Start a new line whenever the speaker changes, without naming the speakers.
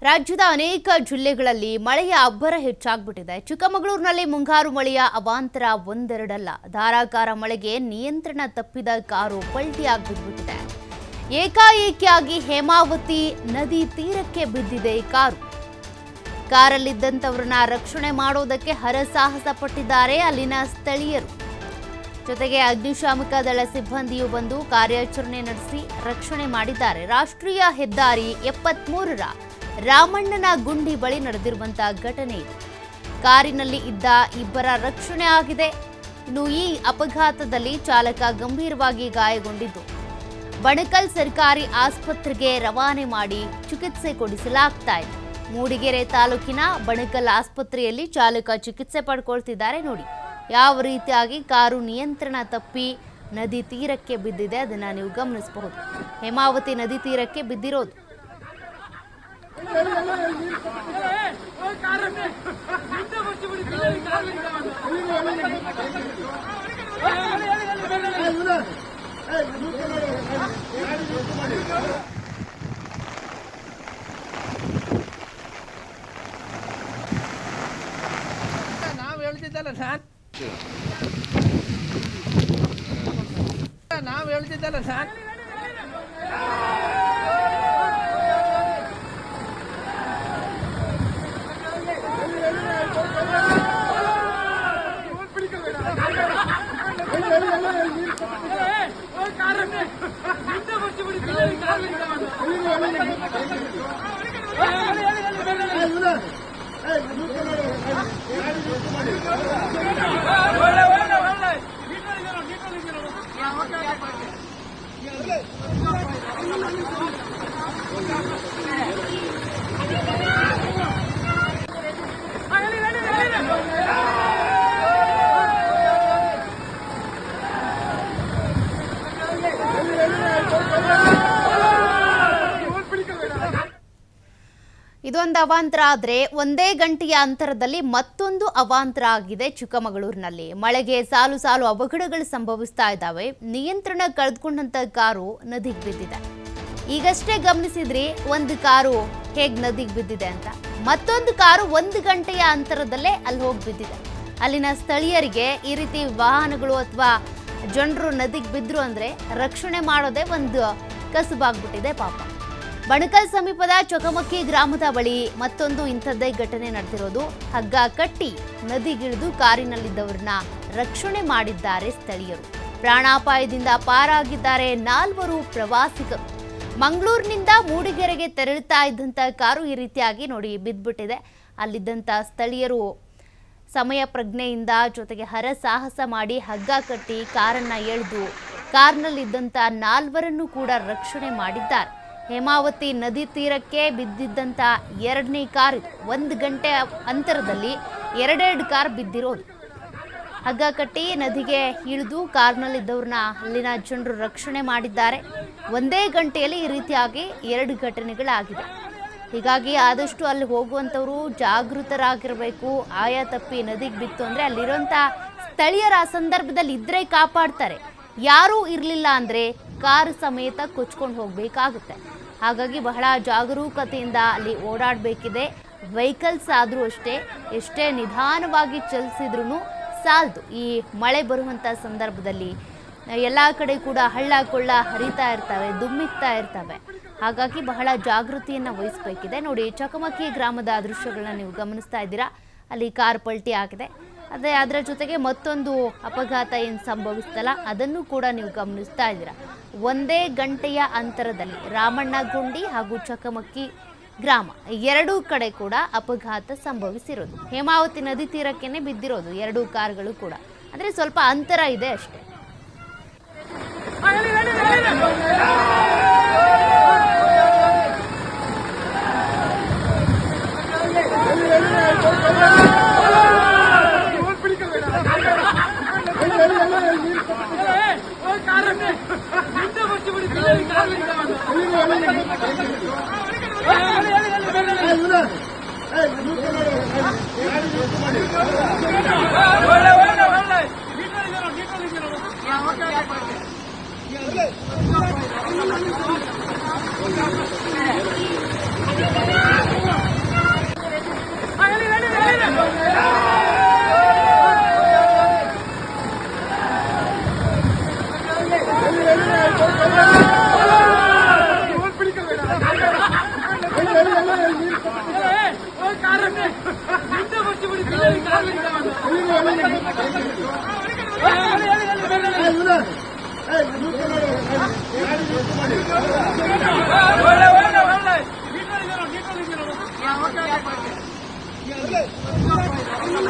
ರಾಜ್ಯದ ಅನೇಕ ಜಿಲ್ಲೆಗಳಲ್ಲಿ ಮಳೆಯ ಅಬ್ಬರ ಹೆಚ್ಚಾಗ್ಬಿಟ್ಟಿದೆ. ಚಿಕ್ಕಮಗಳೂರಿನಲ್ಲಿ ಮುಂಗಾರು ಮಳೆಯ ಅವಾಂತರ ಒಂದೆರಡಲ್ಲ. ಧಾರಾಕಾರ ಮಳೆಗೆ ನಿಯಂತ್ರಣ ತಪ್ಪಿದ ಕಾರು ಪಲ್ಟಿಯಾಗಿ ಬಿದ್ದುಬಿಟ್ಟಿದೆ. ಏಕಾಏಕಿಯಾಗಿ ಹೇಮಾವತಿ ನದಿ ತೀರಕ್ಕೆ ಬಿದ್ದಿದೆ ಕಾರು. ಕಾರಲ್ಲಿದ್ದಂಥವ್ರನ್ನ ರಕ್ಷಣೆ ಮಾಡೋದಕ್ಕೆ ಹರಸಾಹಸ ಪಟ್ಟಿದ್ದಾರೆ ಅಲ್ಲಿನ ಸ್ಥಳೀಯರು. ಜೊತೆಗೆ ಅಗ್ನಿಶಾಮಕ ದಳ ಸಿಬ್ಬಂದಿಯು ಬಂದು ಕಾರ್ಯಾಚರಣೆ ನಡೆಸಿ ರಕ್ಷಣೆ ಮಾಡಿದ್ದಾರೆ. ರಾಷ್ಟ್ರೀಯ ಹೆದ್ದಾರಿ 73ರ ರಾಮಣ್ಣನ ಗುಂಡಿ ಬಳಿ ನಡೆದಿರುವಂತಹ ಘಟನೆ ಇದು. ಕಾರಿನಲ್ಲಿ ಇದ್ದ ಇಬ್ಬರ ರಕ್ಷಣೆ ಆಗಿದೆ. ಇನ್ನು ಈ ಅಪಘಾತದಲ್ಲಿ ಚಾಲಕ ಗಂಭೀರವಾಗಿ ಗಾಯಗೊಂಡಿದ್ದು ಬಣಕಲ್ ಸರ್ಕಾರಿ ಆಸ್ಪತ್ರೆಗೆ ರವಾನೆ ಮಾಡಿ ಚಿಕಿತ್ಸೆ ಕೊಡಿಸಲಾಗ್ತಾ ಇದೆ. ಮೂಡಿಗೆರೆ ತಾಲೂಕಿನ ಬಣಕಲ್ ಆಸ್ಪತ್ರೆಯಲ್ಲಿ ಚಾಲಕ ಚಿಕಿತ್ಸೆ ಪಡ್ಕೊಳ್ತಿದ್ದಾರೆ. ನೋಡಿ ಯಾವ ರೀತಿಯಾಗಿ ಕಾರು ನಿಯಂತ್ರಣ ತಪ್ಪಿ ನದಿ ತೀರಕ್ಕೆ ಬಿದ್ದಿದೆ, ಅದನ್ನ ನೀವು ಗಮನಿಸಬಹುದು. ಹೇಮಾವತಿ ನದಿ ತೀರಕ್ಕೆ ಬಿದ್ದಿರೋದು.
ನಾವು ಹೇಳ್ತಿದ್ದಲ್ಲ ಸರ್,
ಇದೊಂದು ಅವಾಂತರ ಆದ್ರೆ ಒಂದೇ ಗಂಟೆಯ ಅಂತರದಲ್ಲಿ ಮತ್ತೊಂದು ಅವಾಂತರ ಆಗಿದೆ ಚಿಕ್ಕಮಗಳೂರಿನಲ್ಲಿ. ಮಳೆಗೆ ಸಾಲು ಸಾಲು ಅವಘಡಗಳು ಸಂಭವಿಸ್ತಾ ಇದ್ದಾವೆ. ನಿಯಂತ್ರಣ ಕಳೆದುಕೊಂಡಂತ ಕಾರು ನದಿಗೆ ಬಿದ್ದಿದೆ. ಈಗಷ್ಟೇ ಗಮನಿಸಿದ್ರಿ ಒಂದು ಕಾರು ಹೇಗ್ ನದಿಗೆ ಬಿದ್ದಿದೆ ಅಂತ. ಮತ್ತೊಂದು ಕಾರು 1 ಗಂಟೆಯ ಅಂತರದಲ್ಲೇ ಅಲ್ಲಿ ಹೋಗಿ ಬಿದ್ದಿದೆ. ಅಲ್ಲಿನ ಸ್ಥಳೀಯರಿಗೆ ಈ ರೀತಿ ವಾಹನಗಳು ಅಥವಾ ಜನರು ನದಿಗೆ ಬಿದ್ರು ಅಂದ್ರೆ ರಕ್ಷಣೆ ಮಾಡೋದೇ ಒಂದು ಕಸುಬಾಗ್ಬಿಟ್ಟಿದೆ ಪಾಪ. ಬಣಕಲ್ ಸಮೀಪದ ಚೊಕಮಕ್ಕಿ ಗ್ರಾಮದ ಬಳಿ ಮತ್ತೊಂದು ಇಂಥದ್ದೇ ಘಟನೆ ನಡೆದಿರೋದು. ಹಗ್ಗ ಕಟ್ಟಿ ನದಿಗಿಳಿದು ಕಾರಿನಲ್ಲಿದ್ದವರನ್ನ ರಕ್ಷಣೆ ಮಾಡಿದ್ದಾರೆ ಸ್ಥಳೀಯರು. ಪ್ರಾಣಾಪಾಯದಿಂದ ಪಾರಾಗಿದ್ದಾರೆ 4 ಪ್ರವಾಸಿಗರು. ಮಂಗಳೂರಿನಿಂದ ಮೂಡಿಗೆರೆಗೆ ತೆರಳುತ್ತಾ ಇದ್ದಂಥ ಕಾರು ಈ ರೀತಿಯಾಗಿ ನೋಡಿ ಬಿದ್ದುಬಿಟ್ಟಿದೆ. ಅಲ್ಲಿದ್ದಂಥ ಸ್ಥಳೀಯರು ಸಮಯ ಪ್ರಜ್ಞೆಯಿಂದ ಜೊತೆಗೆ ಹರಸಾಹಸ ಮಾಡಿ ಹಗ್ಗ ಕಟ್ಟಿ ಕಾರನ್ನ ಎಳೆದು ಕಾರ್ನಲ್ಲಿದ್ದಂಥ 4ರನ್ನು ಕೂಡ ರಕ್ಷಣೆ ಮಾಡಿದ್ದಾರೆ. ಹೇಮಾವತಿ ನದಿ ತೀರಕ್ಕೆ ಬಿದ್ದಿದ್ದಂಥ 2ನೇ ಕಾರ್ ಇದು. 1 ಗಂಟೆ ಅಂತರದಲ್ಲಿ 2 ಕಾರ್ ಬಿದ್ದಿರೋದು. ಹಗ್ಗ ಕಟ್ಟಿ ನದಿಗೆ ಇಳಿದು ಕಾರ್ನಲ್ಲಿದ್ದವ್ರನ್ನ ಅಲ್ಲಿನ ಜನರು ರಕ್ಷಣೆ ಮಾಡಿದ್ದಾರೆ. ಒಂದೇ ಗಂಟೆಯಲ್ಲಿ ಈ ರೀತಿಯಾಗಿ 2 ಘಟನೆಗಳಾಗಿದೆ. ಹೀಗಾಗಿ ಆದಷ್ಟು ಅಲ್ಲಿ ಹೋಗುವಂಥವ್ರು ಜಾಗೃತರಾಗಿರಬೇಕು. ಆಯಾ ತಪ್ಪಿ ನದಿಗೆ ಬಿತ್ತು ಅಂದರೆ ಅಲ್ಲಿರುವಂಥ ಸ್ಥಳೀಯರ ಆ ಸಂದರ್ಭದಲ್ಲಿ ಇದ್ದರೆ ಕಾಪಾಡ್ತಾರೆ. ಯಾರೂ ಇರಲಿಲ್ಲ ಅಂದರೆ ಕಾರು ಸಮೇತ ಕೊಚ್ಕೊಂಡು ಹೋಗಬೇಕಾಗುತ್ತೆ. ಹಾಗಾಗಿ ಬಹಳ ಜಾಗರೂಕತೆಯಿಂದ ಅಲ್ಲಿ ಓಡಾಡಬೇಕಿದೆ. ವೆಹಿಕಲ್ಸ್ ಆದರೂ ಅಷ್ಟೇ, ಎಷ್ಟೇ ನಿಧಾನವಾಗಿ ಚಲಿಸಿದ್ರೂ ಸಾಲದು. ಈ ಮಳೆ ಬರುವಂಥ ಸಂದರ್ಭದಲ್ಲಿ ಎಲ್ಲ ಕಡೆ ಕೂಡ ಹಳ್ಳ ಕೊಳ್ಳ ಹರಿತಾ ಇರ್ತವೆ, ದುಮ್ಮಿಕ್ತಾ ಇರ್ತವೆ. ಹಾಗಾಗಿ ಬಹಳ ಜಾಗೃತಿಯನ್ನು ವಹಿಸಬೇಕಿದೆ. ನೋಡಿ ಚೊಕಮಕ್ಕಿ ಗ್ರಾಮದ ದೃಶ್ಯಗಳನ್ನ ನೀವು ಗಮನಿಸ್ತಾ ಇದ್ದೀರಾ. ಅಲ್ಲಿ ಕಾರ್ ಪಲ್ಟಿ ಆಗಿದೆ. ಅದರ ಜೊತೆಗೆ ಮತ್ತೊಂದು ಅಪಘಾತ ಏನು ಸಂಭವಿಸ್ತಲ್ಲ ಅದನ್ನು ಕೂಡ ನೀವು ಗಮನಿಸ್ತಾ ಇದ್ದೀರಾ. ಒಂದೇ ಗಂಟೆಯ ಅಂತರದಲ್ಲಿ ರಾಮಣ್ಣ ಗುಂಡಿ ಹಾಗೂ ಚೊಕಮಕ್ಕಿ ಗ್ರಾಮ 2 ಕಡೆ ಕೂಡ ಅಪಘಾತ ಸಂಭವಿಸಿರೋದು. ಹೇಮಾವತಿ ನದಿ ತೀರಕ್ಕೇನೆ ಬಿದ್ದಿರೋದು 2 ಕಾರ್ಗಳು ಕೂಡ. ಅಂದರೆ ಸ್ವಲ್ಪ ಅಂತರ ಇದೆ ಅಷ್ಟೇ.
ಒಳ್ಳೆ ಹೇಳಿ